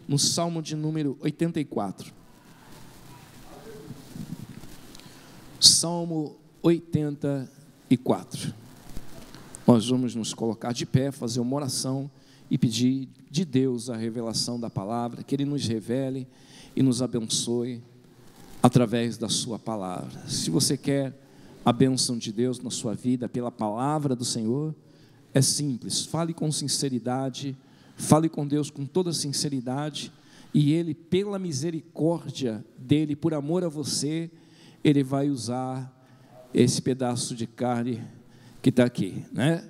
no Salmo de número 84. Salmo 84. Nós vamos nos colocar de pé, fazer uma oração e pedir de Deus a revelação da palavra, que Ele nos revele e nos abençoe através da sua palavra. Se você quer a bênção de Deus na sua vida pela palavra do Senhor, é simples, fale com sinceridade, fale com Deus com toda sinceridade, e Ele, pela misericórdia dEle, por amor a você, Ele vai usar esse pedaço de carne que está aqui, né?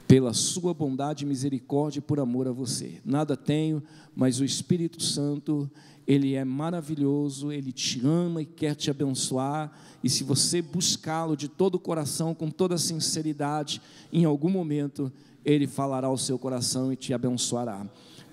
Pela sua bondade e misericórdia, por amor a você. Nada tenho, mas o Espírito Santo, Ele é maravilhoso, Ele te ama e quer te abençoar, e se você buscá-lo de todo o coração, com toda a sinceridade, em algum momento, Ele falará ao seu coração e te abençoará.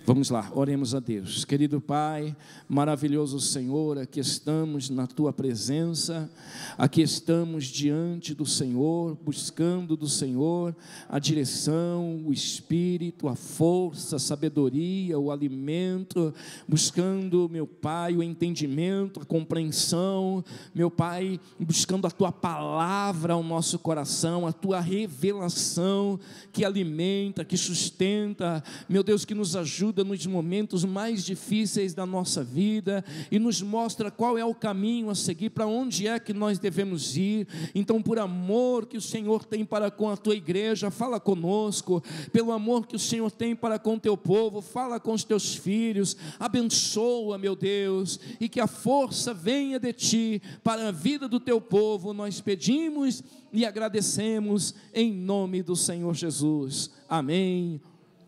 Vamos lá, oremos a Deus. Querido Pai, maravilhoso Senhor, aqui estamos na Tua presença, aqui estamos diante do Senhor, buscando do Senhor a direção, o Espírito, a força, a sabedoria, o alimento, buscando, meu Pai, o entendimento, a compreensão, meu Pai, buscando a Tua palavra ao nosso coração, a Tua revelação que alimenta, que sustenta, meu Deus, que nos ajuda nos momentos mais difíceis da nossa vida e nos mostra qual é o caminho a seguir, para onde é que nós devemos ir. Então, por amor que o Senhor tem para com a tua igreja, fala conosco. Pelo amor que o Senhor tem para com o teu povo, fala com os teus filhos, abençoa, meu Deus, e que a força venha de ti para a vida do teu povo. Nós pedimos e agradecemos em nome do Senhor Jesus. Amém.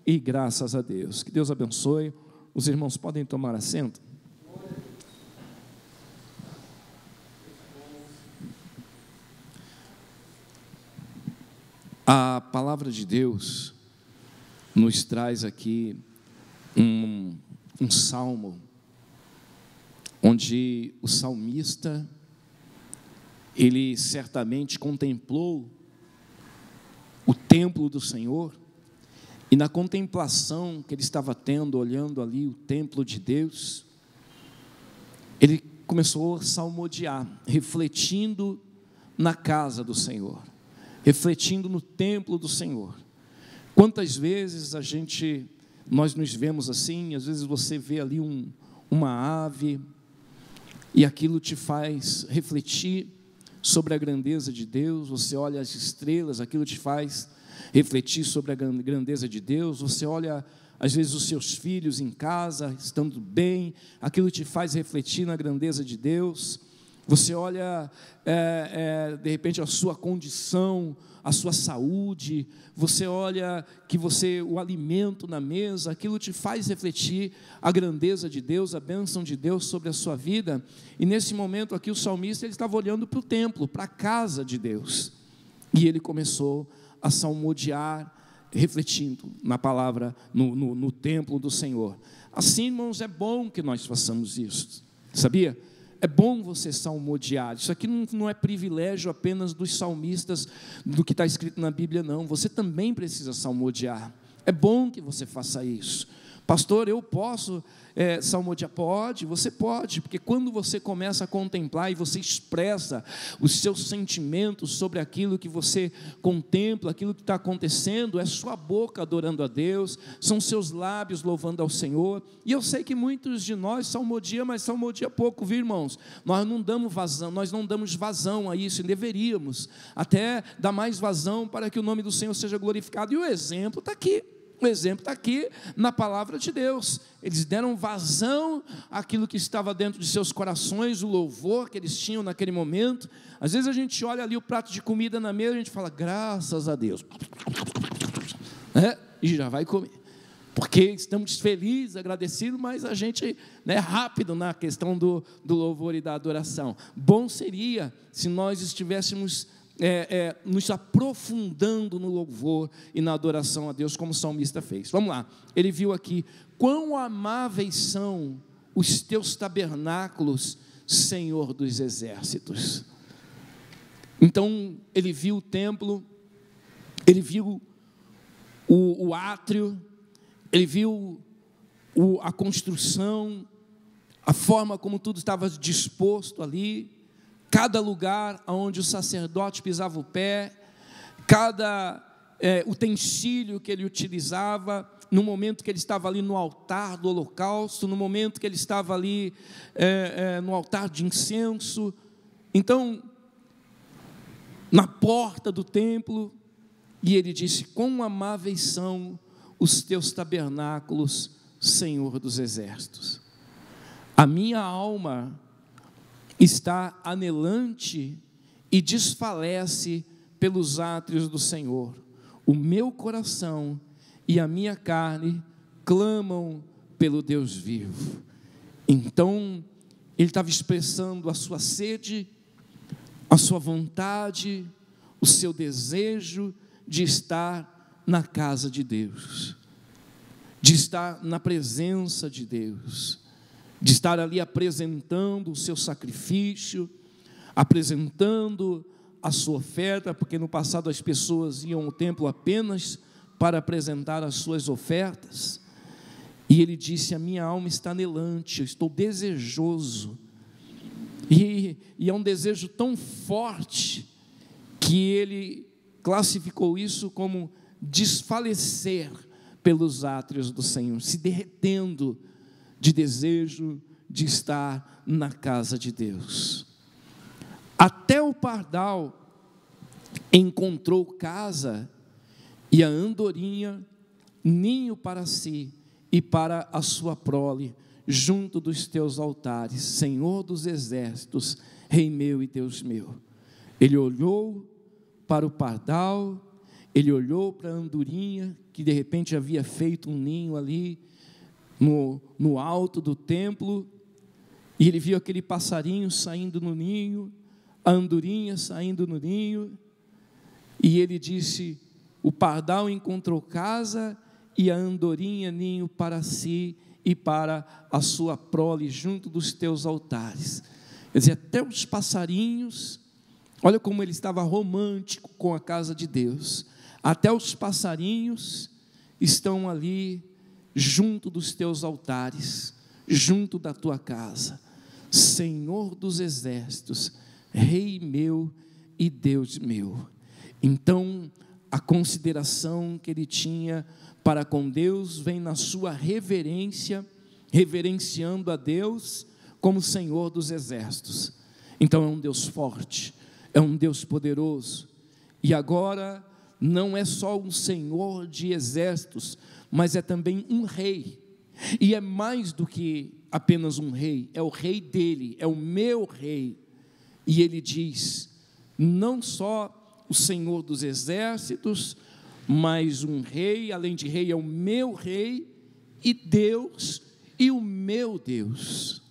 E graças a Deus. Que Deus abençoe. Os irmãos podem tomar assento. A palavra de Deus nos traz aqui um salmo, onde o salmista, ele certamente contemplou o templo do Senhor, e na contemplação que ele estava tendo, olhando ali o templo de Deus, ele começou a salmodiar, refletindo na casa do Senhor, refletindo no templo do Senhor. Quantas vezes nós nos vemos assim, às vezes você vê ali uma ave, e aquilo te faz refletir sobre a grandeza de Deus. Você olha as estrelas, aquilo te faz refletir sobre a grandeza de Deus. Você olha às vezes os seus filhos em casa, estando bem, aquilo te faz refletir na grandeza de Deus. Você olha de repente a sua condição, a sua saúde, você olha que o alimento na mesa, aquilo te faz refletir a grandeza de Deus, a bênção de Deus sobre a sua vida. E nesse momento aqui o salmista, ele estava olhando para o templo, para a casa de Deus, e ele começou a salmodiar, refletindo na palavra, no templo do Senhor. Assim, irmãos, é bom que nós façamos isso, sabia? É bom você salmodiar. Isso aqui não é privilégio apenas dos salmistas, do que está escrito na Bíblia, não. Você também precisa salmodiar. É bom que você faça isso. Pastor, eu posso salmodiar? Pode, você pode, porque quando você começa a contemplar e você expressa os seus sentimentos sobre aquilo que você contempla, aquilo que está acontecendo, é sua boca adorando a Deus, são seus lábios louvando ao Senhor. E eu sei que muitos de nós salmodiam, mas salmodia pouco, viu, irmãos? Nós não damos vazão a isso, e deveríamos até dar mais vazão para que o nome do Senhor seja glorificado. E o exemplo está aqui. O exemplo está aqui na palavra de Deus. Eles deram vazão àquilo que estava dentro de seus corações, o louvor que eles tinham naquele momento. Às vezes a gente olha ali o prato de comida na mesa, a gente fala, graças a Deus, e já vai comer, porque estamos felizes, agradecidos, mas a gente é rápido na questão do louvor e da adoração. Bom seria se nós estivéssemos nos aprofundando no louvor e na adoração a Deus, como o salmista fez. Vamos lá, ele viu aqui, quão amáveis são os teus tabernáculos, Senhor dos exércitos. Então, ele viu o templo, ele viu o átrio, ele viu a construção, a forma como tudo estava disposto ali, cada lugar onde o sacerdote pisava o pé, cada utensílio que ele utilizava, no momento que ele estava ali no altar do holocausto, no momento que ele estava ali no altar de incenso. Então, na porta do templo, e ele disse: quão amáveis são os teus tabernáculos, Senhor dos exércitos. A minha alma está anelante e desfalece pelos átrios do Senhor. O meu coração e a minha carne clamam pelo Deus vivo. Então, ele estava expressando a sua sede, a sua vontade, o seu desejo de estar na casa de Deus, de estar na presença de Deus, de estar ali apresentando o seu sacrifício, apresentando a sua oferta, porque no passado as pessoas iam ao templo apenas para apresentar as suas ofertas, e ele disse: a minha alma está anelante, eu estou desejoso, e é um desejo tão forte, que ele classificou isso como desfalecer pelos átrios do Senhor, se derretendo de desejo de estar na casa de Deus. Até o pardal encontrou casa, e a andorinha ninho para si e para a sua prole, junto dos teus altares, Senhor dos exércitos, Rei meu e Deus meu. Ele olhou para o pardal, ele olhou para a andorinha, que de repente havia feito um ninho ali no alto do templo, e ele viu aquele passarinho saindo no ninho, a andorinha saindo no ninho, e ele disse: o pardal encontrou casa, e a andorinha ninho para si e para a sua prole, junto dos teus altares. Quer dizer, até os passarinhos, olha como ele estava romântico com a casa de Deus, até os passarinhos estão ali junto dos teus altares, junto da tua casa, Senhor dos exércitos, Rei meu e Deus meu. Então, a consideração que ele tinha para com Deus vem na sua reverência, reverenciando a Deus como Senhor dos exércitos. Então é um Deus forte, é um Deus poderoso, e agora não é só um Senhor de exércitos, mas é também um rei, e é mais do que apenas um rei, é o rei dele, é o meu rei. E ele diz, não só o Senhor dos exércitos, mas um rei, além de rei, é o meu rei, e Deus, e o meu Deus.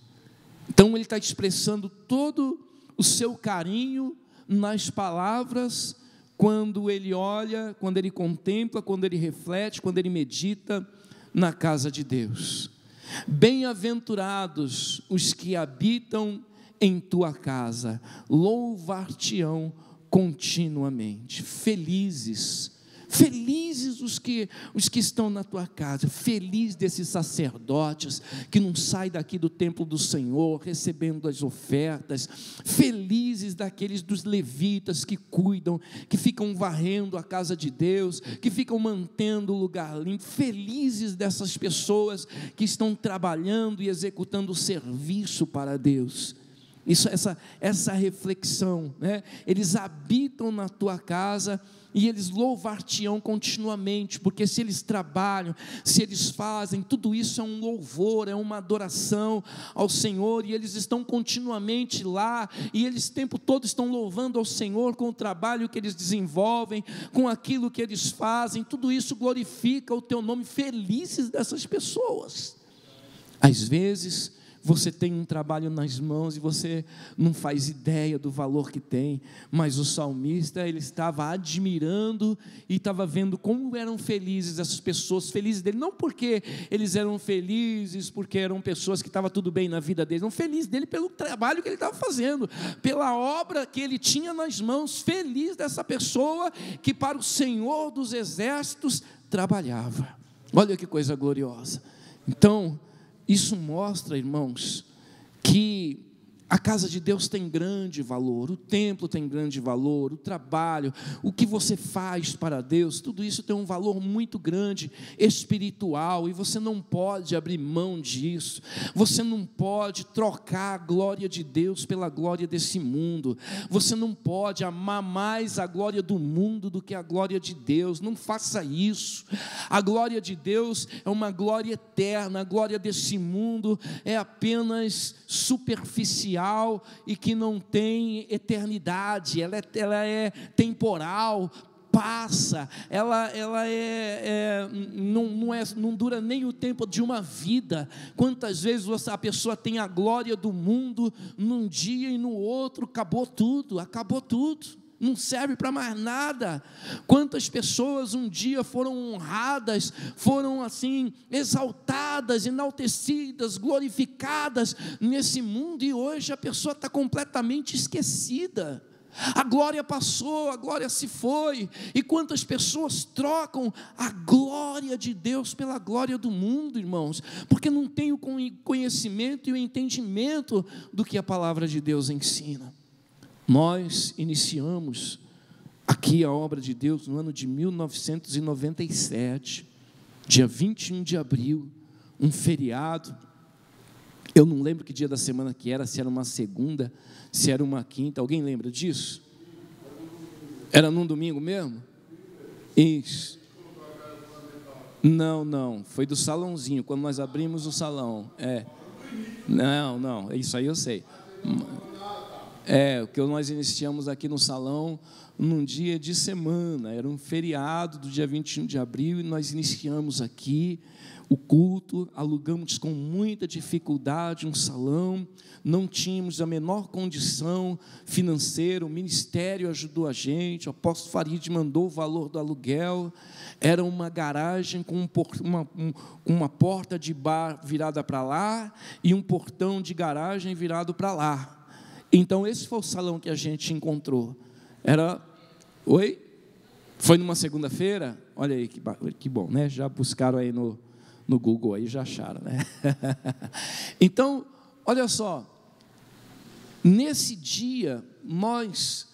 Então ele está expressando todo o seu carinho nas palavras, quando ele olha, quando ele contempla, quando ele reflete, quando ele medita na casa de Deus. Bem-aventurados os que habitam em tua casa, louvar-te-ão continuamente. Felizes os que estão na tua casa, feliz desses sacerdotes que não saem daqui do templo do Senhor recebendo as ofertas, felizes daqueles dos levitas que cuidam, que ficam varrendo a casa de Deus, que ficam mantendo o lugar limpo, felizes dessas pessoas que estão trabalhando e executando o serviço para Deus. Essa reflexão, né? Eles habitam na tua casa e eles louvar-te-ão continuamente, porque se eles trabalham, se eles fazem, tudo isso é um louvor, é uma adoração ao Senhor, e eles estão continuamente lá, e eles o tempo todo estão louvando ao Senhor com o trabalho que eles desenvolvem, com aquilo que eles fazem, tudo isso glorifica o teu nome. Felizes dessas pessoas. Às vezes você tem um trabalho nas mãos e você não faz ideia do valor que tem, mas o salmista, ele estava admirando e estava vendo como eram felizes essas pessoas, felizes dele, não porque eles eram felizes, porque eram pessoas que estava tudo bem na vida deles, não, feliz dele pelo trabalho que ele estava fazendo, pela obra que ele tinha nas mãos, feliz dessa pessoa que para o Senhor dos exércitos trabalhava. Olha que coisa gloriosa. Então, isso mostra, irmãos, que a casa de Deus tem grande valor, o templo tem grande valor, o trabalho, o que você faz para Deus, tudo isso tem um valor muito grande, espiritual, e você não pode abrir mão disso, você não pode trocar a glória de Deus pela glória desse mundo, você não pode amar mais a glória do mundo do que a glória de Deus, não faça isso. A glória de Deus é uma glória eterna, a glória desse mundo é apenas superficial, e que não tem eternidade, ela é temporal, passa, ela não dura nem o tempo de uma vida. Quantas vezes a pessoa tem a glória do mundo num dia e no outro acabou tudo, não serve para mais nada. Quantas pessoas um dia foram honradas, foram assim exaltadas, enaltecidas, glorificadas nesse mundo, e hoje a pessoa está completamente esquecida. A glória passou, a glória se foi. E quantas pessoas trocam a glória de Deus pela glória do mundo, irmãos, porque não tem o conhecimento e o entendimento do que a palavra de Deus ensina. Nós iniciamos aqui a obra de Deus no ano de 1997, dia 21 de abril, um feriado. Eu não lembro que dia da semana que era, se era uma segunda, se era uma quinta. Alguém lembra disso? Era num domingo mesmo? Isso. Não, foi do salãozinho, quando nós abrimos o salão. Não, isso aí eu sei. O que nós iniciamos aqui no salão num dia de semana, era um feriado do dia 21 de abril, e nós iniciamos aqui o culto, alugamos com muita dificuldade um salão, não tínhamos a menor condição financeira, o ministério ajudou a gente, o apóstolo Farid mandou o valor do aluguel, era uma garagem com uma porta de bar virada para lá, e um portão de garagem virado para lá. Então esse foi o salão que a gente encontrou. Oi? Foi numa segunda-feira? Olha aí que bom, né? Já buscaram aí no Google, aí já acharam, né? Então, olha só, nesse dia, nós,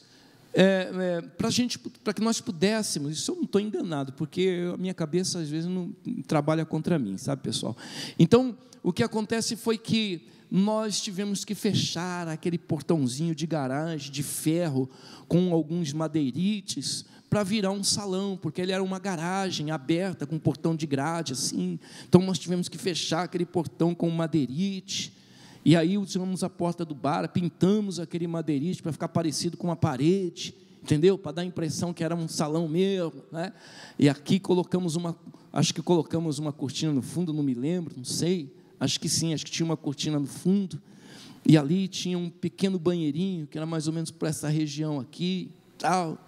para que nós pudéssemos, isso eu não estou enganado, porque a minha cabeça às vezes não trabalha contra mim, sabe, pessoal? Então, o que acontece foi que nós tivemos que fechar aquele portãozinho de garagem, de ferro, com alguns madeirites, para virar um salão, porque ele era uma garagem aberta, com um portão de grade, assim. Então, nós tivemos que fechar aquele portão com madeirite, e aí usamos a porta do bar, pintamos aquele madeirite para ficar parecido com uma parede, entendeu? Para dar a impressão que era um salão mesmo, né? E aqui acho que colocamos uma cortina no fundo, não me lembro, não sei, acho que sim, acho que tinha uma cortina no fundo, e ali tinha um pequeno banheirinho, que era mais ou menos para essa região aqui, tal.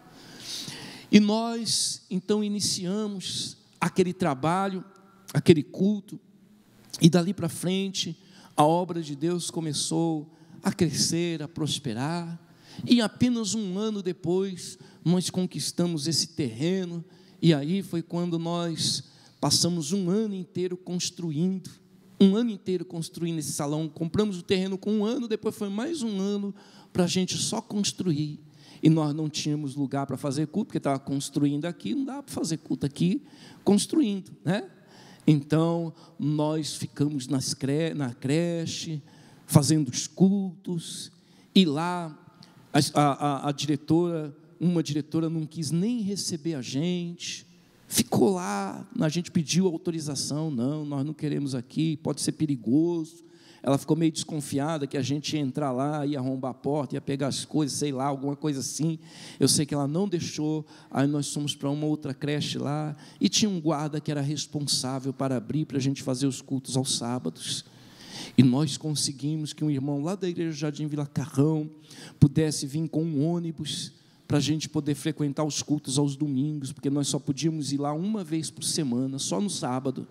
E nós, então, iniciamos aquele trabalho, aquele culto, e dali para frente, a obra de Deus começou a crescer, a prosperar, e apenas um ano depois, nós conquistamos esse terreno, e aí foi quando nós passamos um ano inteiro construindo esse salão, compramos o terreno com um ano, depois foi mais um ano para a gente só construir, e nós não tínhamos lugar para fazer culto, porque estava construindo aqui, não dá para fazer culto aqui, construindo, né? Então, nós ficamos na creche, fazendo os cultos, e lá, a diretora, uma diretora não quis nem receber a gente, ficou lá, a gente pediu autorização, não, nós não queremos aqui, pode ser perigoso. Ela ficou meio desconfiada que a gente ia entrar lá, ia arrombar a porta, ia pegar as coisas, sei lá, alguma coisa assim. Eu sei que ela não deixou, aí nós fomos para uma outra creche lá, e tinha um guarda que era responsável para abrir, para a gente fazer os cultos aos sábados. E nós conseguimos que um irmão lá da igreja Jardim Vila Carrão pudesse vir com um ônibus para a gente poder frequentar os cultos aos domingos, porque nós só podíamos ir lá uma vez por semana, só no sábado.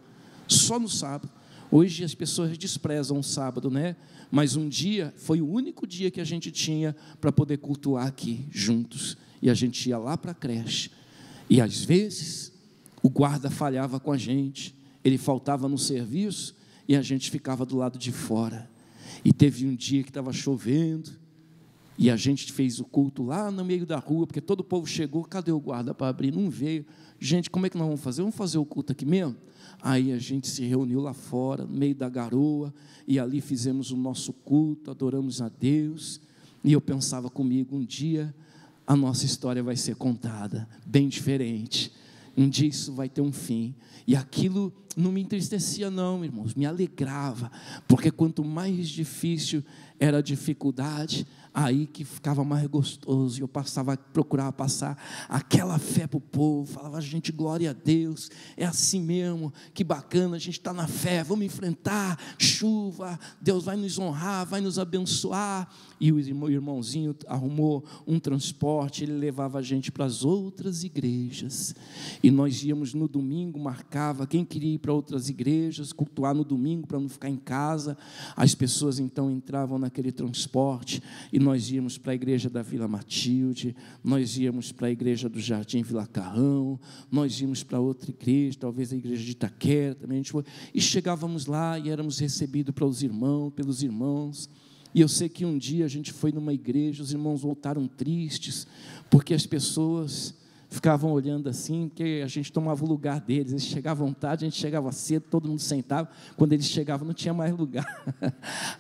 Hoje as pessoas desprezam o sábado, né? Mas um dia, foi o único dia que a gente tinha para poder cultuar aqui, juntos. E a gente ia lá para a creche. E às vezes, o guarda falhava com a gente, ele faltava no serviço, e a gente ficava do lado de fora. E teve um dia que estava chovendo, e a gente fez o culto lá no meio da rua, porque todo o povo chegou, cadê o guarda para abrir? Não veio. Gente, como é que nós vamos fazer? Vamos fazer o culto aqui mesmo? Aí a gente se reuniu lá fora, no meio da garoa, e ali fizemos o nosso culto, adoramos a Deus. E eu pensava comigo, um dia a nossa história vai ser contada, bem diferente. Um dia isso vai ter um fim. E aquilo não me entristecia não, irmãos, me alegrava, porque quanto mais difícil era a dificuldade, aí que ficava mais gostoso. E eu procurava passar aquela fé para o povo, falava, gente, glória a Deus, é assim mesmo, que bacana, a gente está na fé, vamos enfrentar chuva, Deus vai nos honrar, vai nos abençoar. E o irmãozinho arrumou um transporte, ele levava a gente para as outras igrejas, e nós íamos no domingo, marcava, quem queria ir para outras igrejas, cultuar no domingo, para não ficar em casa, as pessoas então entravam naquele transporte, e nós íamos para a igreja da Vila Matilde, nós íamos para a igreja do Jardim Vila Carrão, nós íamos para outra igreja, talvez a igreja de Itaquera também, a gente foi, e chegávamos lá, e éramos recebidos pelos irmãos, e eu sei que um dia a gente foi numa igreja, os irmãos voltaram tristes, porque as pessoas ficavam olhando assim, porque a gente tomava o lugar deles, eles chegavam tarde, a gente chegava cedo, todo mundo sentava, quando eles chegavam não tinha mais lugar,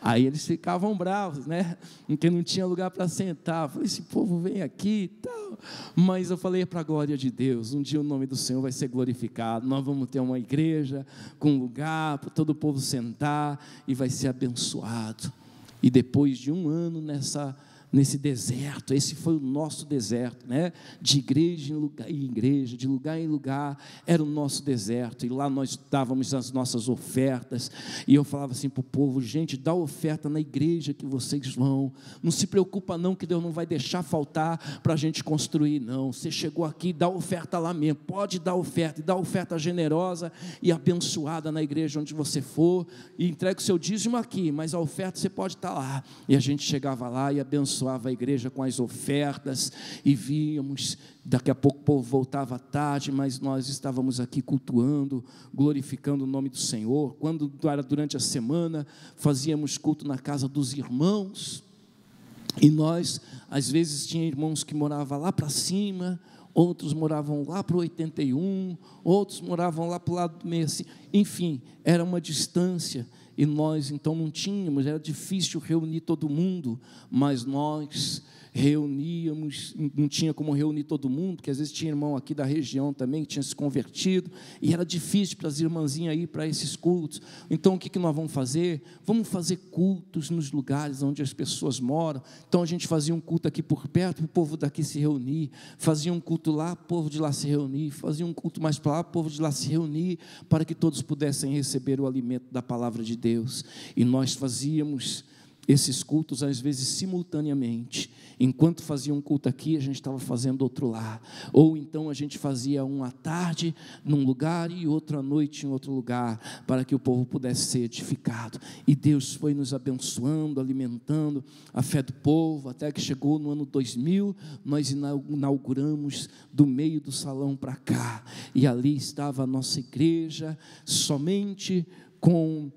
aí eles ficavam bravos, né, porque não tinha lugar para sentar. Eu falei, esse povo vem aqui e tal, mas eu falei, para a glória de Deus, um dia o nome do Senhor vai ser glorificado, nós vamos ter uma igreja com lugar para todo o povo sentar, e vai ser abençoado. E depois de um ano nesse deserto, esse foi o nosso deserto, né? De igreja em igreja, de lugar em lugar, era o nosso deserto, e lá nós dávamos as nossas ofertas, e eu falava assim para o povo, gente, dá oferta na igreja que vocês vão, não se preocupa não, que Deus não vai deixar faltar para a gente construir, não, você chegou aqui, dá oferta lá mesmo, pode dar oferta, e dá oferta generosa e abençoada na igreja onde você for, e entrega o seu dízimo aqui, mas a oferta você pode estar lá. E a gente chegava lá e abençoava a igreja com as ofertas, e víamos, daqui a pouco o povo voltava à tarde, mas nós estávamos aqui cultuando, glorificando o nome do Senhor. Quando era durante a semana, fazíamos culto na casa dos irmãos, e nós, às vezes, tinha irmãos que moravam lá para cima, outros moravam lá para o 81, outros moravam lá para o lado do meio, assim, enfim, era uma distância, e nós então não tínhamos, era difícil reunir todo mundo, mas nós reuníamos, não tinha como reunir todo mundo, porque às vezes tinha irmão aqui da região também que tinha se convertido, e era difícil para as irmãzinhas ir para esses cultos. Então o que nós vamos fazer? Vamos fazer cultos nos lugares onde as pessoas moram. Então a gente fazia um culto aqui por perto, para o povo daqui se reunir, fazia um culto lá, o povo de lá se reunir, fazia um culto mais para lá, o povo de lá se reunir, para que todos pudessem receber o alimento da palavra de Deus. E nós fazíamos esses cultos às vezes simultaneamente, enquanto fazia um culto aqui, a gente estava fazendo outro lá, ou então a gente fazia um à tarde num lugar e outro à noite em outro lugar, para que o povo pudesse ser edificado. E Deus foi nos abençoando, alimentando a fé do povo, até que chegou no ano 2000, nós inauguramos do meio do salão para cá, e ali estava a nossa igreja, somente com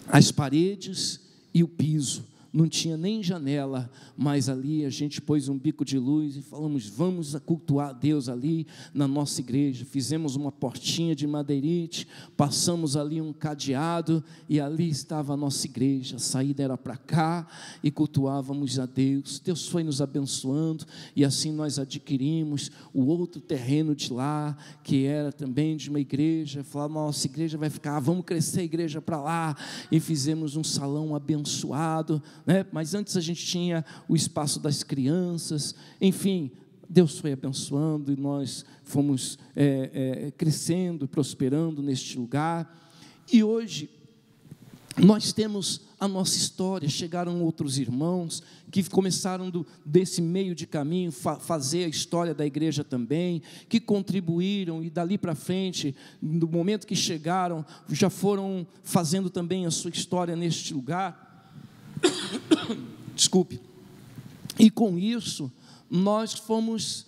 as paredes e o piso, não tinha nem janela, mas ali a gente pôs um bico de luz e falamos, vamos cultuar a Deus ali na nossa igreja. Fizemos uma portinha de madeirite, passamos ali um cadeado, e ali estava a nossa igreja. A saída era para cá, e cultuávamos a Deus. Deus foi nos abençoando, e assim nós adquirimos o outro terreno de lá, que era também de uma igreja. Falava, nossa igreja vai ficar, vamos crescer a igreja para lá, e fizemos um salão abençoado, né? Mas antes a gente tinha o espaço das crianças, enfim, Deus foi abençoando, e nós fomos crescendo, prosperando neste lugar, e hoje nós temos a nossa história. Chegaram outros irmãos que começaram desse meio de caminho, fazer a história da igreja também, que contribuíram, e dali para frente, no momento que chegaram, já foram fazendo também a sua história neste lugar. Desculpe. E com isso nós fomos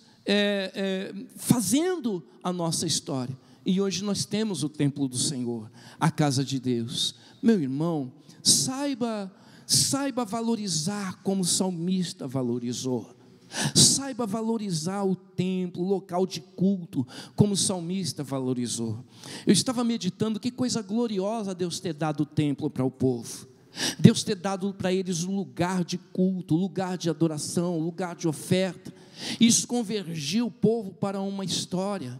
fazendo a nossa história. e hoje nós temos o templo do Senhor, a casa de Deus. Meu irmão, saiba valorizar como o salmista valorizou. Saiba valorizar o templo, o local de culto, como o salmista valorizou. Eu estava meditando que coisa gloriosa Deus ter dado o templo para o povo. Deus ter dado para eles um lugar de culto, lugar de adoração, lugar de oferta. Isso convergiu o povo para uma história.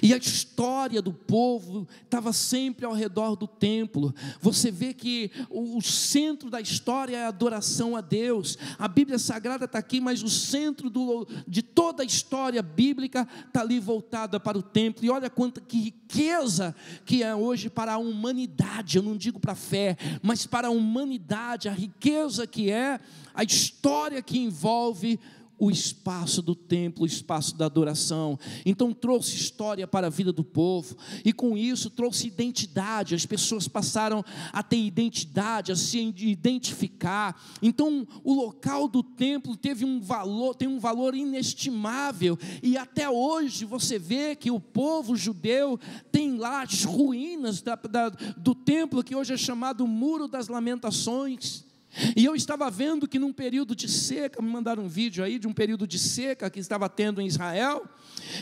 E a história do povo estava sempre ao redor do templo. Você vê que o centro da história é a adoração a Deus. A Bíblia Sagrada está aqui, mas o centro de toda a história bíblica está ali voltada para o templo. E olha que riqueza que é hoje para a humanidade. Eu não digo para a fé, mas para a humanidade. A riqueza que é a história que envolve o espaço do templo, o espaço da adoração. Então trouxe história para a vida do povo, e com isso trouxe identidade. As pessoas passaram a ter identidade, a se identificar. Então o local do templo tem um valor inestimável, e até hoje você vê que o povo judeu tem lá as ruínas do templo, que hoje é chamado Muro das Lamentações. E eu estava vendo que num período de seca, me mandaram um vídeo aí de um período de seca que estava tendo em Israel,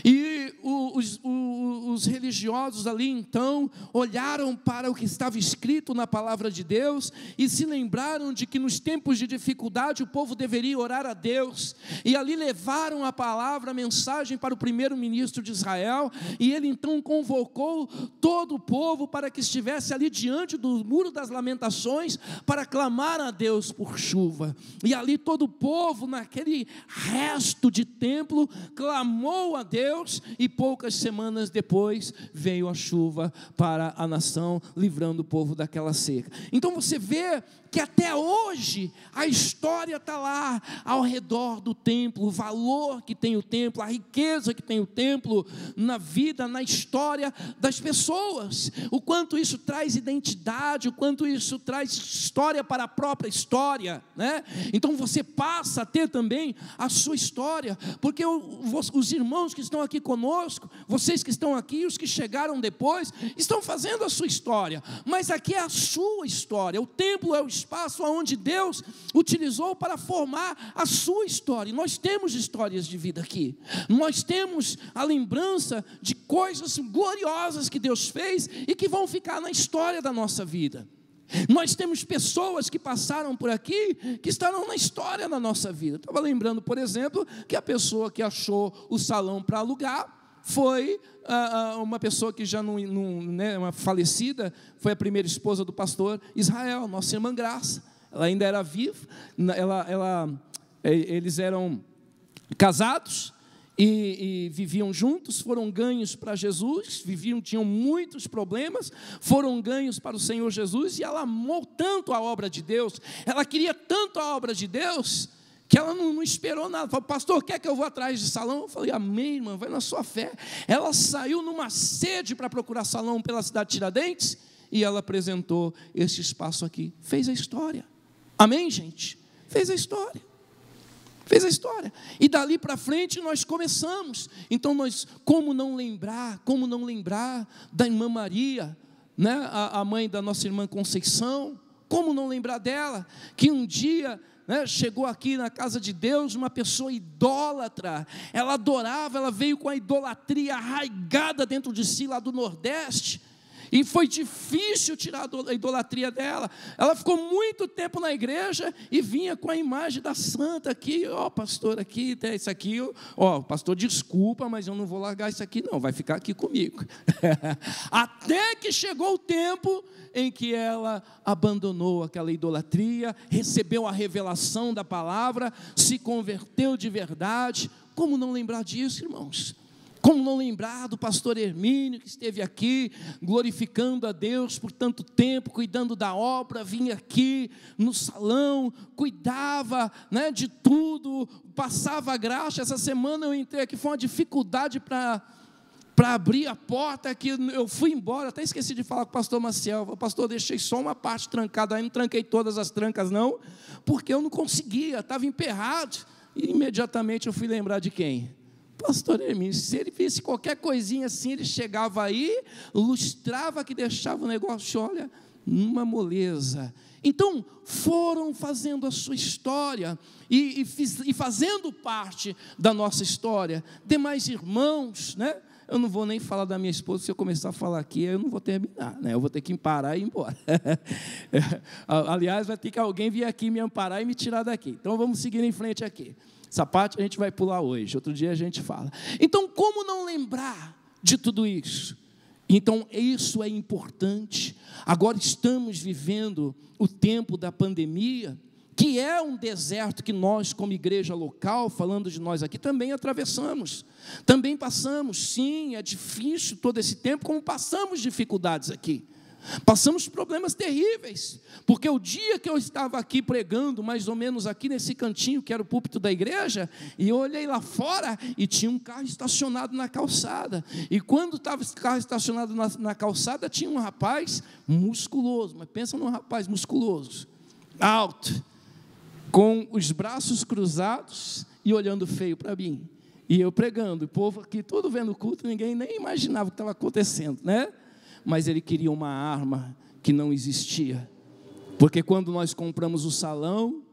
e os religiosos ali então olharam para o que estava escrito na palavra de Deus e se lembraram de que nos tempos de dificuldade o povo deveria orar a Deus, e ali levaram a palavra, a mensagem para o primeiro-ministro de Israel, e ele então convocou todo o povo para que estivesse ali diante do Muro das Lamentações para clamar a Deus por chuva. E ali todo o povo, naquele resto de templo, clamou a Deus, e poucas semanas depois veio a chuva para a nação, livrando o povo daquela seca. Então você vê que até hoje a história está lá ao redor do templo, o valor que tem o templo, a riqueza que tem o templo na vida, na história das pessoas, o quanto isso traz identidade, o quanto isso traz história para a própria história, né? Então você passa a ter também a sua história, porque os irmãos que estão aqui conosco, vocês que estão aqui, os que chegaram depois, estão fazendo a sua história, mas aqui é a sua história. O templo é o espaço onde Deus utilizou para formar a sua história. E nós temos histórias de vida aqui, nós temos a lembrança de coisas gloriosas que Deus fez e que vão ficar na história da nossa vida. Nós temos pessoas que passaram por aqui, que estarão na história da nossa vida. Estava lembrando, por exemplo, que a pessoa que achou o salão para alugar foi uma pessoa que já uma falecida, foi a primeira esposa do pastor Israel, nossa irmã Graça. Ela ainda era viva, eles eram casados e viviam juntos, foram ganhos para Jesus, tinham muitos problemas, foram ganhos para o Senhor Jesus, e ela amou tanto a obra de Deus, ela queria tanto a obra de Deus, que ela não esperou nada. Falou: pastor, quer que eu vou atrás de salão? Eu falei: amém, irmã, vai na sua fé. Ela saiu numa sede para procurar salão pela cidade de Tiradentes, e ela apresentou esse espaço aqui, fez a história. Amém, gente? Fez a história. Fez a história. E dali para frente nós começamos. Então como não lembrar da irmã Maria, né? A mãe da nossa irmã Conceição, como não lembrar dela, que um dia, né, chegou aqui na casa de Deus uma pessoa idólatra, ela adorava, ela veio com a idolatria arraigada dentro de si lá do Nordeste, e foi difícil tirar a idolatria dela. Ela ficou muito tempo na igreja e vinha com a imagem da santa aqui: ó, pastor, aqui tem isso aqui, ó, pastor, desculpa, mas eu não vou largar isso aqui não, vai ficar aqui comigo. Até que chegou o tempo em que ela abandonou aquela idolatria, recebeu a revelação da palavra, se converteu de verdade. Como não lembrar disso, irmãos? Como não lembrar do pastor Hermínio, que esteve aqui glorificando a Deus por tanto tempo, cuidando da obra, vinha aqui no salão, cuidava, né, de tudo, passava a graxa. Essa semana eu entrei aqui, foi uma dificuldade para abrir a porta, que eu fui embora, até esqueci de falar com o pastor Maciel. O pastor, deixei só uma parte trancada, aí não tranquei todas as trancas não, porque eu não conseguia, estava emperrado. E imediatamente eu fui lembrar de quem? pastor Hermínio, se ele visse qualquer coisinha assim, ele chegava aí, lustrava que deixava o negócio, olha, numa moleza. Então, foram fazendo a sua história e fazendo parte da nossa história. Demais irmãos, né? Eu não vou nem falar da minha esposa, se eu começar a falar aqui, eu não vou terminar, né? Eu vou ter que parar e ir embora. Aliás, vai ter que alguém vir aqui me amparar e me tirar daqui. Então, vamos seguir em frente aqui. Essa parte a gente vai pular hoje, outro dia a gente fala. Então, como não lembrar de tudo isso? Então, isso é importante. Agora estamos vivendo o tempo da pandemia, que é um deserto que nós, como igreja local, falando de nós aqui, também atravessamos. Também passamos, sim, é difícil todo esse tempo, como passamos dificuldades aqui. Passamos problemas terríveis, porque o dia que eu estava aqui pregando, mais ou menos aqui nesse cantinho, que era o púlpito da igreja, e eu olhei lá fora e tinha um carro estacionado na calçada, e quando estava esse carro estacionado na calçada, tinha um rapaz musculoso, mas pensa num rapaz musculoso, alto, com os braços cruzados e olhando feio para mim, e eu pregando, o povo aqui tudo vendo o culto, ninguém nem imaginava o que estava acontecendo, né? Mas ele queria uma arma que não existia, porque quando nós compramos o salão,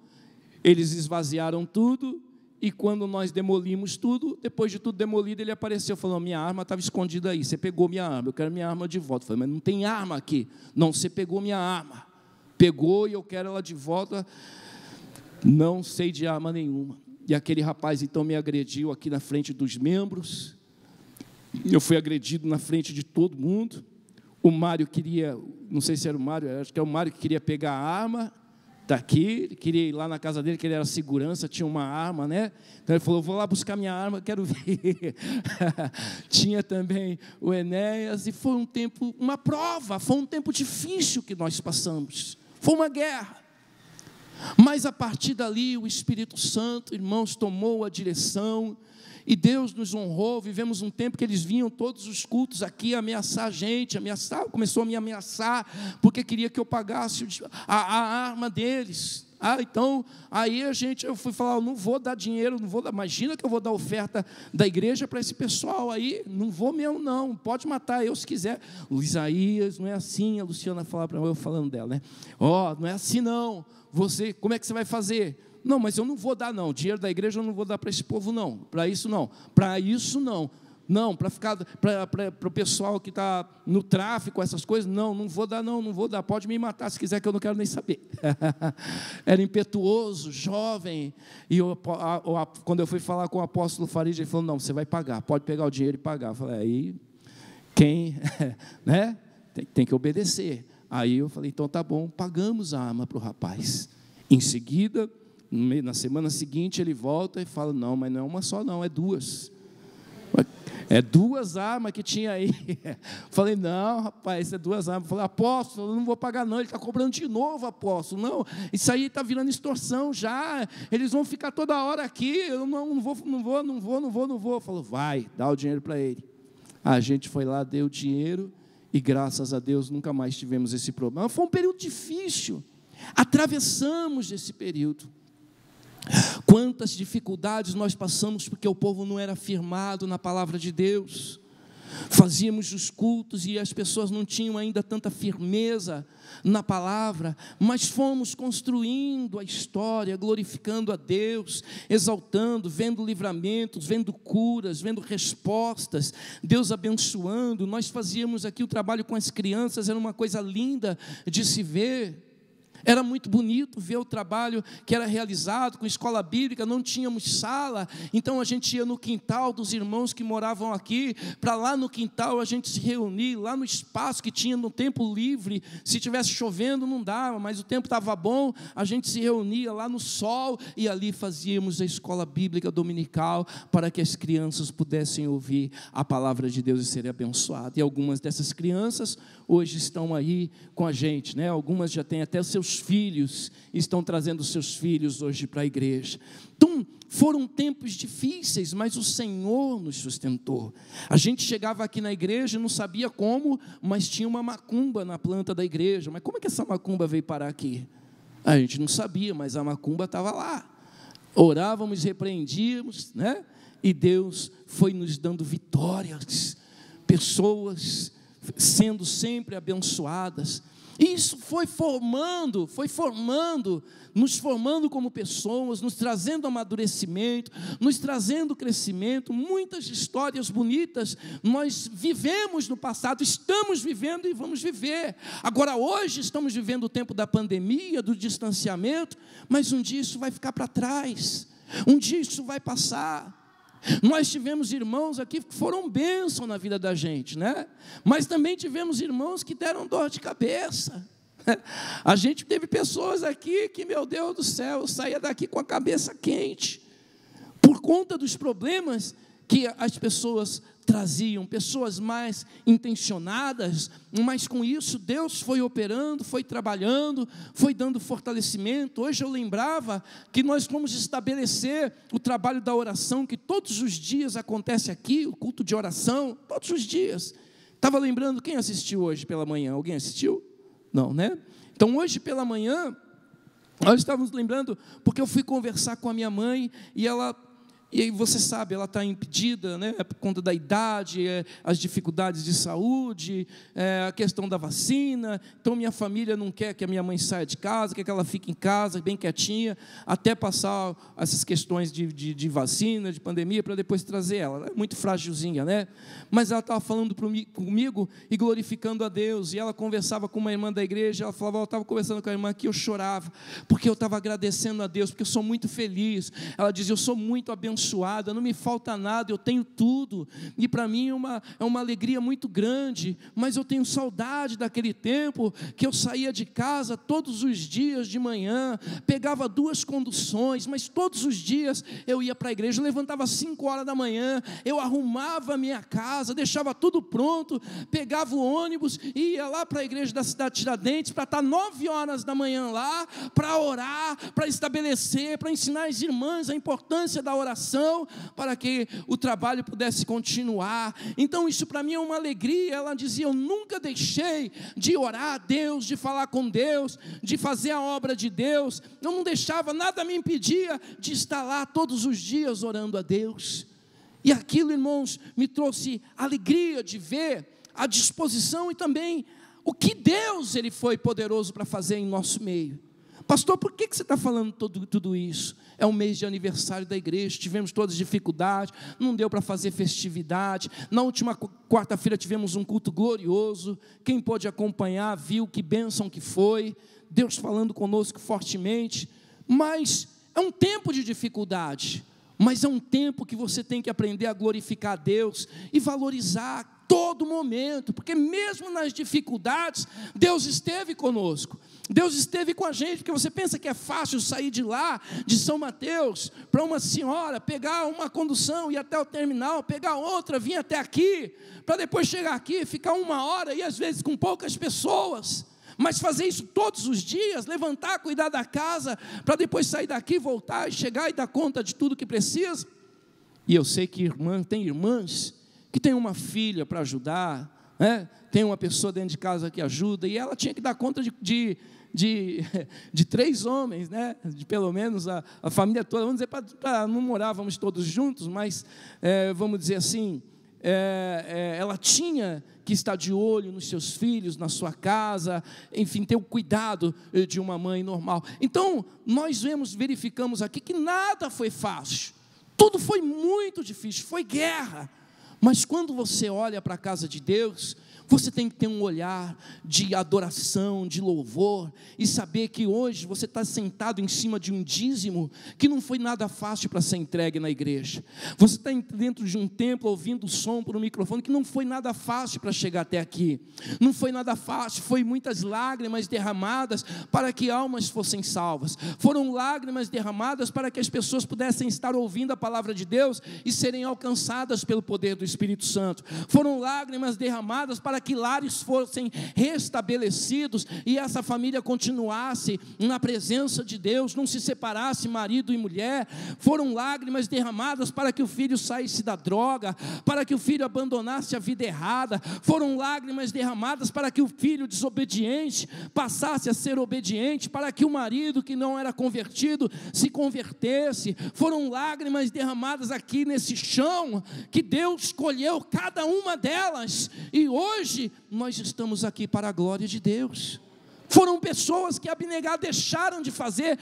eles esvaziaram tudo, e quando nós demolimos tudo, depois de tudo demolido, ele apareceu, falou, minha arma estava escondida aí, você pegou minha arma, eu quero minha arma de volta. Eu falei, mas não tem arma aqui. Não, você pegou minha arma, pegou e eu quero ela de volta, não sei de arma nenhuma. E aquele rapaz então me agrediu aqui na frente dos membros, eu fui agredido na frente de todo mundo. O Mário queria, não sei se era o Mário, acho que é o Mário que queria pegar a arma, está aqui, ele queria ir lá na casa dele, que ele era segurança, tinha uma arma, né? Então ele falou, vou lá buscar minha arma, quero ver. Tinha também o Enéas, e foi um tempo, uma prova, foi um tempo difícil que nós passamos, foi uma guerra. Mas a partir dali, o Espírito Santo, irmãos, tomou a direção, e Deus nos honrou. Vivemos um tempo que eles vinham todos os cultos aqui ameaçar a gente, começou a me ameaçar, porque queria que eu pagasse a arma deles. Então, aí eu fui falar, eu não vou dar dinheiro, não vou dar, imagina que eu vou dar oferta da igreja para esse pessoal aí, não vou mesmo não, pode matar eu se quiser. O Isaías, não é assim, a Luciana falava para mim, eu falando dela, né? Não é assim não, como é que você vai fazer? Não, mas eu não vou dar não, dinheiro da igreja eu não vou dar para esse povo não, para isso não, não, para o pessoal que está no tráfico, essas coisas, não vou dar, pode me matar se quiser, que eu não quero nem saber. Era impetuoso, jovem, e quando eu fui falar com o apóstolo Farid, ele falou, não, você vai pagar, pode pegar o dinheiro e pagar. Eu falei, aí, né, tem que obedecer. Aí eu falei, então tá bom, pagamos a arma para o rapaz. Em seguida, na semana seguinte, ele volta e fala, não, mas não é uma só não, é duas. É duas armas que tinha aí. Falei, não, rapaz, é duas armas. Falei, apóstolo, eu não vou pagar não, ele está cobrando de novo, apóstolo. Não, isso aí está virando extorsão já, eles vão ficar toda hora aqui, eu não vou. Falou, vai, dá o dinheiro para ele. A gente foi lá, deu o dinheiro, e graças a Deus nunca mais tivemos esse problema. Foi um período difícil, atravessamos esse período. Quantas dificuldades nós passamos porque o povo não era firmado na palavra de Deus. Fazíamos os cultos e as pessoas não tinham ainda tanta firmeza na palavra, mas fomos construindo a história, glorificando a Deus, exaltando, vendo livramentos, vendo curas, vendo respostas, Deus abençoando. Nós fazíamos aqui o trabalho com as crianças, era uma coisa linda de se ver. Era muito bonito ver o trabalho que era realizado com escola bíblica, não tínhamos sala, então a gente ia no quintal dos irmãos que moravam aqui, para lá no quintal a gente se reunir, lá no espaço que tinha no tempo livre, se tivesse chovendo não dava, mas o tempo estava bom, a gente se reunia lá no sol, e ali fazíamos a escola bíblica dominical, para que as crianças pudessem ouvir a palavra de Deus e serem abençoadas. E algumas dessas crianças hoje estão aí com a gente, né? Algumas já têm até os seus filhos, estão trazendo seus filhos hoje para a igreja. Então, foram tempos difíceis, mas o Senhor nos sustentou. A gente chegava aqui na igreja, não sabia como, mas tinha uma macumba na planta da igreja. Mas como é que essa macumba veio parar aqui? A gente não sabia, mas a macumba estava lá. Orávamos, repreendíamos, né? e Deus foi nos dando vitórias, pessoas sendo sempre abençoadas. E isso foi nos formando como pessoas, nos trazendo amadurecimento, nos trazendo crescimento. Muitas histórias bonitas nós vivemos no passado, estamos vivendo e vamos viver. Agora, hoje, estamos vivendo o tempo da pandemia, do distanciamento, mas um dia isso vai ficar para trás, um dia isso vai passar. Nós tivemos irmãos aqui que foram bênção na vida da gente, né? Mas também tivemos irmãos que deram dor de cabeça. A gente teve pessoas aqui que, meu Deus do céu, eu saía daqui com a cabeça quente, por conta dos problemas que as pessoas traziam, pessoas mais intencionadas, mas com isso Deus foi operando, foi trabalhando, foi dando fortalecimento. Hoje eu lembrava que nós vamos estabelecer o trabalho da oração, que todos os dias acontece aqui, o culto de oração, todos os dias. Estava lembrando, quem assistiu hoje pela manhã? Alguém assistiu? Não, né? Então hoje pela manhã, nós estávamos lembrando, porque eu fui conversar com a minha mãe, e aí você sabe, ela está impedida, né, por conta da idade, as dificuldades de saúde, a questão da vacina. Então minha família não quer que a minha mãe saia de casa, quer que ela fique em casa, bem quietinha, até passar essas questões de vacina, de pandemia, para depois trazer ela. Ela é muito frágilzinha, né? Mas ela estava falando comigo e glorificando a Deus, e ela conversava com uma irmã da igreja, ela falava, eu estava conversando com a irmã aqui, eu chorava, porque eu estava agradecendo a Deus, porque eu sou muito feliz. Ela dizia, eu sou muito abençoada, não me falta nada, eu tenho tudo, e para mim é uma alegria muito grande, mas eu tenho saudade daquele tempo que eu saía de casa todos os dias de manhã, pegava 2 conduções, mas todos os dias eu ia para a igreja, eu levantava às 5 horas da manhã, eu arrumava a minha casa, deixava tudo pronto, pegava o ônibus e ia lá para a igreja da cidade de Tiradentes, para estar 9 horas da manhã lá, para orar, para estabelecer, para ensinar as irmãs a importância da oração, para que o trabalho pudesse continuar. Então isso para mim é uma alegria. Ela dizia, eu nunca deixei de orar a Deus, de falar com Deus, de fazer a obra de Deus. Eu não deixava, nada me impedia de estar lá todos os dias orando a Deus. E aquilo, irmãos, me trouxe alegria de ver a disposição e também o que Deus ele foi poderoso para fazer em nosso meio. Pastor, por que você está falando tudo isso? É um mês de aniversário da igreja, tivemos todas as dificuldades, não deu para fazer festividade. Na última quarta-feira tivemos um culto glorioso, quem pôde acompanhar viu que bênção que foi, Deus falando conosco fortemente. Mas é um tempo de dificuldade, mas é um tempo que você tem que aprender a glorificar a Deus e valorizar todo momento, porque mesmo nas dificuldades, Deus esteve conosco, Deus esteve com a gente. Porque você pensa que é fácil sair de lá, de São Mateus, para uma senhora, pegar uma condução, ir até o terminal, pegar outra, vir até aqui, para depois chegar aqui, ficar 1 hora, e às vezes com poucas pessoas, mas fazer isso todos os dias, levantar, cuidar da casa, para depois sair daqui, voltar, e chegar e dar conta de tudo que precisa. E eu sei que tem irmãs que tem uma filha para ajudar, né? Tem uma pessoa dentro de casa que ajuda, e ela tinha que dar conta de 3 homens, né? De pelo menos a família toda. Vamos dizer, não morávamos todos juntos, mas vamos dizer assim, ela tinha que estar de olho nos seus filhos, na sua casa, enfim, ter o cuidado de uma mãe normal. Então, nós verificamos aqui que nada foi fácil, tudo foi muito difícil, foi guerra. Mas quando você olha para a casa de Deus, você tem que ter um olhar de adoração, de louvor, e saber que hoje você está sentado em cima de um dízimo que não foi nada fácil para ser entregue na igreja. Você está dentro de um templo ouvindo o som por um microfone que não foi nada fácil para chegar até aqui. Não foi nada fácil, foi muitas lágrimas derramadas para que almas fossem salvas. Foram lágrimas derramadas para que as pessoas pudessem estar ouvindo a palavra de Deus e serem alcançadas pelo poder do Espírito Santo. Foram lágrimas derramadas para para que lares fossem restabelecidos e essa família continuasse na presença de Deus, não se separasse marido e mulher. Foram lágrimas derramadas para que o filho saísse da droga, para que o filho abandonasse a vida errada. Foram lágrimas derramadas para que o filho desobediente passasse a ser obediente, para que o marido que não era convertido se convertesse. Foram lágrimas derramadas aqui nesse chão, que Deus escolheu cada uma delas, e hoje nós estamos aqui para a glória de Deus. Foram pessoas que abnegaram, deixaram de fazer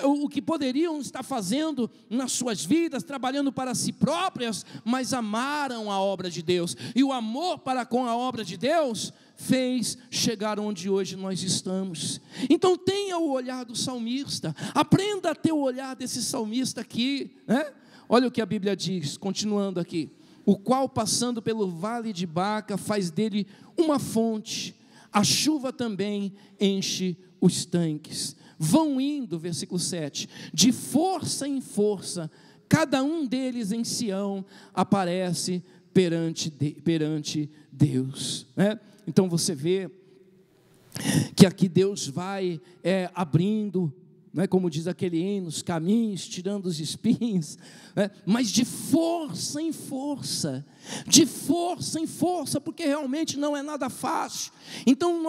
o que poderiam estar fazendo nas suas vidas, trabalhando para si próprias, mas amaram a obra de Deus, e o amor para com a obra de Deus fez chegar onde hoje nós estamos. Então tenha o olhar do salmista, aprenda a ter o olhar desse salmista aqui, né? Olha o que a Bíblia diz, continuando aqui: o qual passando pelo vale de Baca faz dele uma fonte, a chuva também enche os tanques. Vão indo, versículo 7, de força em força, cada um deles em Sião aparece perante Deus, né? Então você vê que aqui Deus vai abrindo, não é, como diz aquele hino, os caminhos, tirando os espinhos, né? Mas de força em força, porque realmente não é nada fácil. Então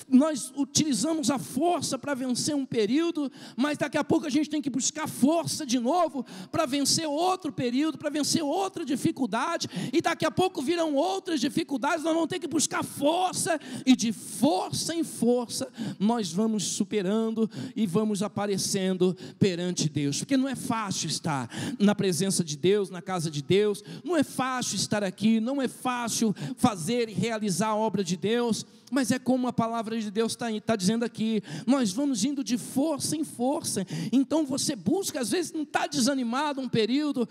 nós utilizamos a força para vencer um período, mas daqui a pouco a gente tem que buscar força de novo para vencer outro período, para vencer outra dificuldade, e daqui a pouco virão outras dificuldades, nós vamos ter que buscar força, e de força em força nós vamos superando e vamos aparecendo perante Deus, porque não é fácil estar na presença de Deus, na casa de Deus, não é fácil estar aqui, não é fácil fazer e realizar a obra de Deus, mas é como a palavra de Deus está dizendo aqui, nós vamos indo de força em força. Então você busca, às vezes não está desanimado um período,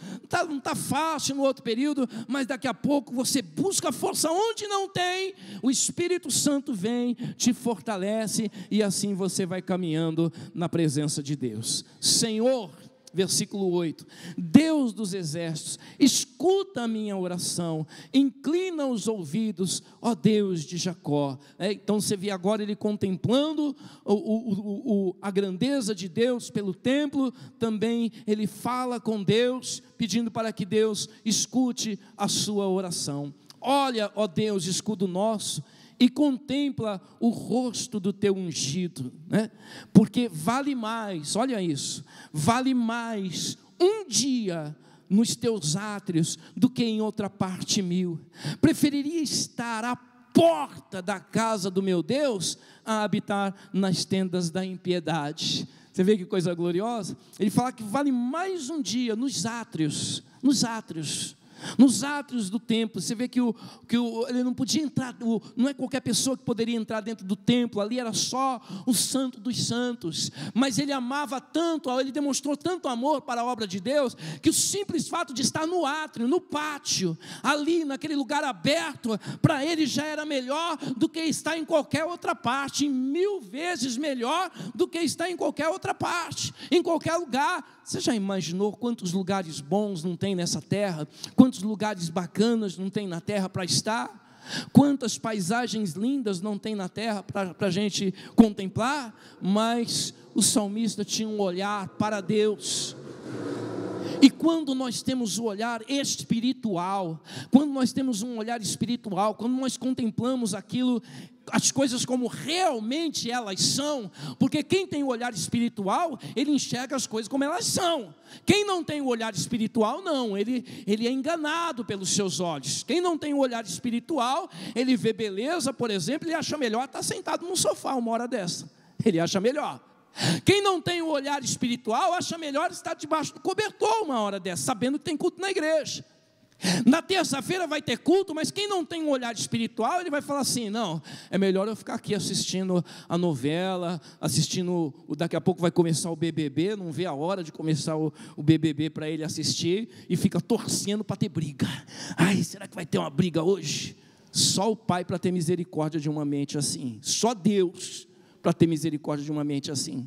não está fácil no outro período, mas daqui a pouco você busca força onde não tem, o Espírito Santo vem, te fortalece, e assim você vai caminhando na presença de Deus. Senhor, versículo 8, Deus dos exércitos, escuta a minha oração, inclina os ouvidos, ó Deus de Jacó. Então você vê agora ele contemplando a grandeza de Deus pelo templo, também ele fala com Deus, pedindo para que Deus escute a sua oração. Olha, ó Deus, escudo nosso, e contempla o rosto do teu ungido, né? Porque vale mais, olha isso, vale mais um dia nos teus átrios do que em outra parte 1000. Preferiria estar à porta da casa do meu Deus a habitar nas tendas da impiedade. Você vê que coisa gloriosa? Ele fala que vale mais um dia nos átrios do templo. Você vê que ele não podia entrar, não é qualquer pessoa que poderia entrar dentro do templo, ali era só o santo dos santos, mas ele amava tanto, ele demonstrou tanto amor para a obra de Deus, que o simples fato de estar no átrio, no pátio, ali naquele lugar aberto, para ele já era melhor do que estar em qualquer outra parte, 1000 vezes melhor do que estar em qualquer outra parte, em qualquer lugar. Você já imaginou quantos lugares bons não tem nessa terra? Quantos lugares bacanas não tem na terra para estar? Quantas paisagens lindas não tem na terra para a gente contemplar? Mas o salmista tinha um olhar para Deus. E quando nós temos o olhar espiritual, quando nós contemplamos aquilo, as coisas como realmente elas são, porque quem tem o olhar espiritual, ele enxerga as coisas como elas são. Quem não tem o olhar espiritual, não, ele é enganado pelos seus olhos. Quem não tem o olhar espiritual, ele vê beleza, por exemplo, ele acha melhor estar sentado num sofá uma hora dessa, ele acha melhor. Quem não tem o olhar espiritual, acha melhor estar debaixo do cobertor uma hora dessa, sabendo que tem culto na igreja. Na terça-feira vai ter culto, mas quem não tem um olhar espiritual, ele vai falar assim, não, é melhor eu ficar aqui assistindo a novela, daqui a pouco vai começar o BBB, não vê a hora de começar o BBB para ele assistir, e fica torcendo para ter briga. Ai, será que vai ter uma briga hoje? Só o Pai para ter misericórdia de uma mente assim, só Deus para ter misericórdia de uma mente assim.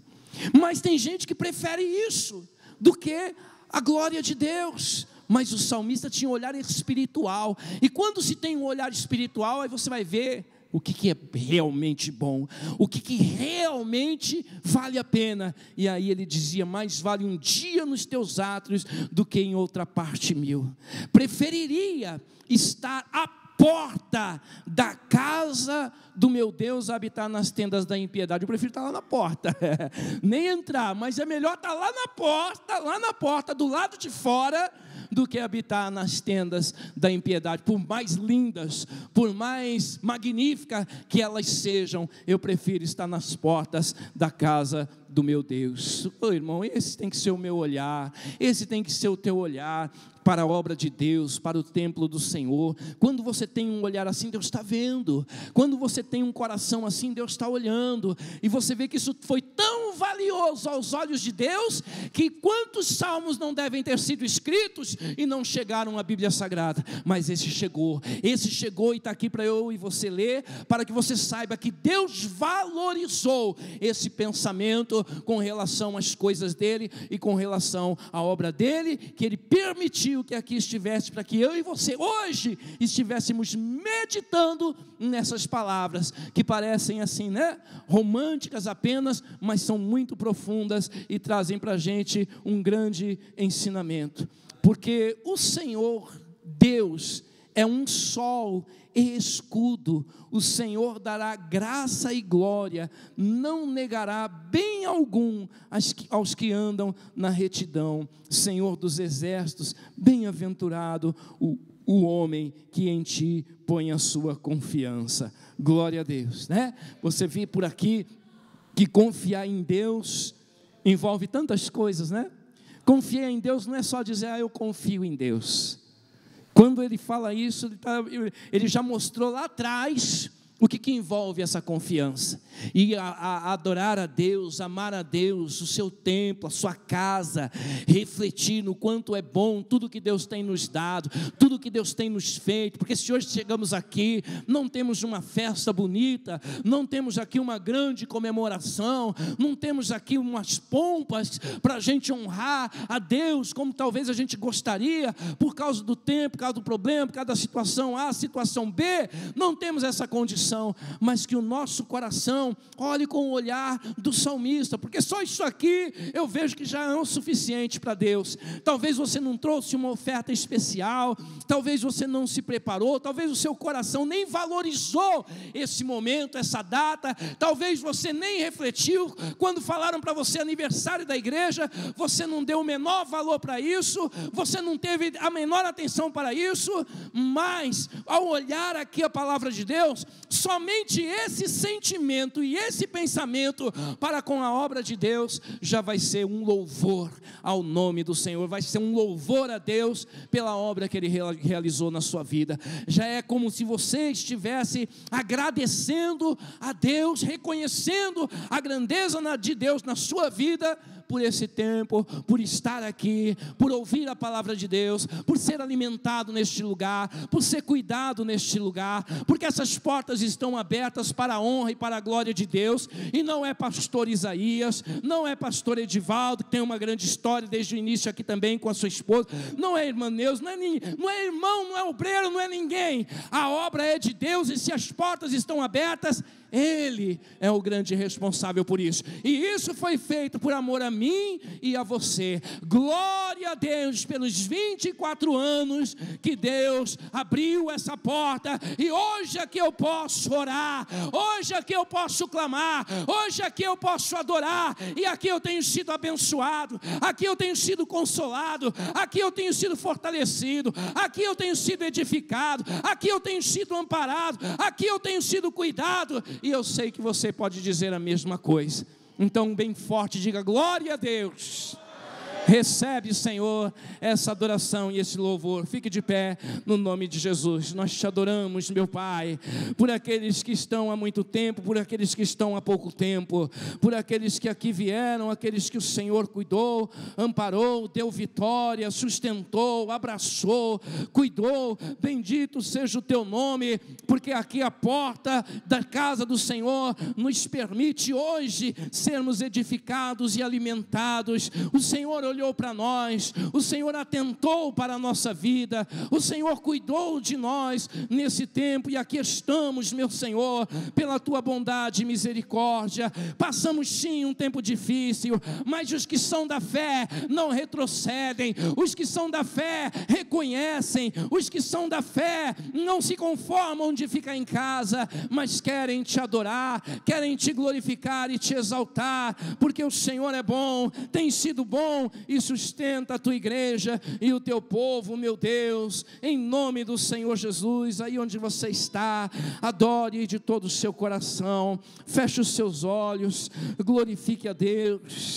Mas tem gente que prefere isso do que a glória de Deus, mas o salmista tinha um olhar espiritual. E quando se tem um olhar espiritual, aí você vai ver o que é realmente bom, o que realmente vale a pena. E aí ele dizia: mais vale um dia nos teus átrios do que em outra parte 1000. Preferiria estar à porta da casa do meu Deus, habitar nas tendas da impiedade. Eu prefiro estar lá na porta, nem entrar, mas é melhor estar lá na porta, do lado de fora, do que habitar nas tendas da impiedade. Por mais lindas, por mais magníficas que elas sejam, eu prefiro estar nas portas da casa do meu Deus. Ô irmão, esse tem que ser o meu olhar, esse tem que ser o teu olhar para a obra de Deus, para o templo do Senhor. Quando você tem um olhar assim, Deus está vendo. Quando você tem um coração assim, Deus está olhando. E você vê que isso foi tão valioso aos olhos de Deus, que quantos salmos não devem ter sido escritos e não chegaram à Bíblia Sagrada. Mas esse chegou e está aqui para eu e você ler, para que você saiba que Deus valorizou esse pensamento com relação às coisas dele e com relação à obra dele, que ele permitiu que aqui estivesse, para que eu e você hoje estivéssemos meditando nessas palavras, que parecem assim, né, românticas apenas, mas são muito profundas e trazem para a gente um grande ensinamento. Porque o Senhor Deus é um sol e escudo. O Senhor dará graça e glória, não negará bem algum aos que andam na retidão. Senhor dos exércitos, bem-aventurado o homem que em ti põe a sua confiança. Glória a Deus, né? Você vê por aqui que confiar em Deus envolve tantas coisas, né? Confiar em Deus não é só dizer: eu confio em Deus. Quando ele fala isso, ele já mostrou lá atrás o que envolve essa confiança. E a adorar a Deus, amar a Deus, o seu templo, a sua casa, refletir no quanto é bom tudo que Deus tem nos dado, tudo que Deus tem nos feito. Porque se hoje chegamos aqui, não temos uma festa bonita, não temos aqui uma grande comemoração, não temos aqui umas pompas para a gente honrar a Deus como talvez a gente gostaria, por causa do tempo, por causa do problema, por causa da situação A, situação B, não temos essa condição. Mas que o nosso coração olhe com o olhar do salmista, porque só isso aqui eu vejo que já é o suficiente para Deus. Talvez você não trouxe uma oferta especial, talvez você não se preparou, talvez o seu coração nem valorizou esse momento, essa data, talvez você nem refletiu, quando falaram para você aniversário da igreja, você não deu o menor valor para isso, você não teve a menor atenção para isso, mas ao olhar aqui a palavra de Deus, somente esse sentimento e esse pensamento para com a obra de Deus já vai ser um louvor ao nome do Senhor, vai ser um louvor a Deus pela obra que Ele realizou na sua vida. Já é como se você estivesse agradecendo a Deus, reconhecendo a grandeza de Deus na sua vida, por esse tempo, por estar aqui, por ouvir a palavra de Deus, por ser alimentado neste lugar, por ser cuidado neste lugar, porque essas portas estão abertas para a honra e para a glória de Deus. E não é pastor Isaías, não é pastor Edivaldo, que tem uma grande história desde o início aqui também com a sua esposa, não é irmã Neuza, não é irmão, não é obreiro, não é ninguém. A obra é de Deus, e se as portas estão abertas, Ele é o grande responsável por isso, e isso foi feito por amor a mim e a você. Glória a Deus pelos 24 anos que Deus abriu essa porta, e hoje aqui eu posso orar, hoje aqui eu posso clamar, hoje aqui eu posso adorar, e aqui eu tenho sido abençoado, aqui eu tenho sido consolado, aqui eu tenho sido fortalecido, aqui eu tenho sido edificado, aqui eu tenho sido amparado, aqui eu tenho sido cuidado. E eu sei que você pode dizer a mesma coisa. Então, bem forte, diga: glória a Deus. Recebe, Senhor, essa adoração e esse louvor. Fique de pé no nome de Jesus. Nós te adoramos, meu Pai, por aqueles que estão há muito tempo, por aqueles que estão há pouco tempo, por aqueles que aqui vieram, aqueles que o Senhor cuidou, amparou, deu vitória, sustentou, abraçou, cuidou. Bendito seja o teu nome, porque aqui a porta da casa do Senhor nos permite hoje sermos edificados e alimentados. O Senhor olhou olhou para nós, o Senhor atentou para a nossa vida, o Senhor cuidou de nós nesse tempo, e aqui estamos, meu Senhor, pela tua bondade e misericórdia. Passamos sim um tempo difícil, mas os que são da fé não retrocedem, os que são da fé reconhecem, os que são da fé não se conformam de ficar em casa, mas querem te adorar, querem te glorificar e te exaltar, porque o Senhor é bom, tem sido bom e sustenta a tua igreja e o teu povo, meu Deus, em nome do Senhor Jesus. Aí onde você está, adore de todo o seu coração, feche os seus olhos, glorifique a Deus.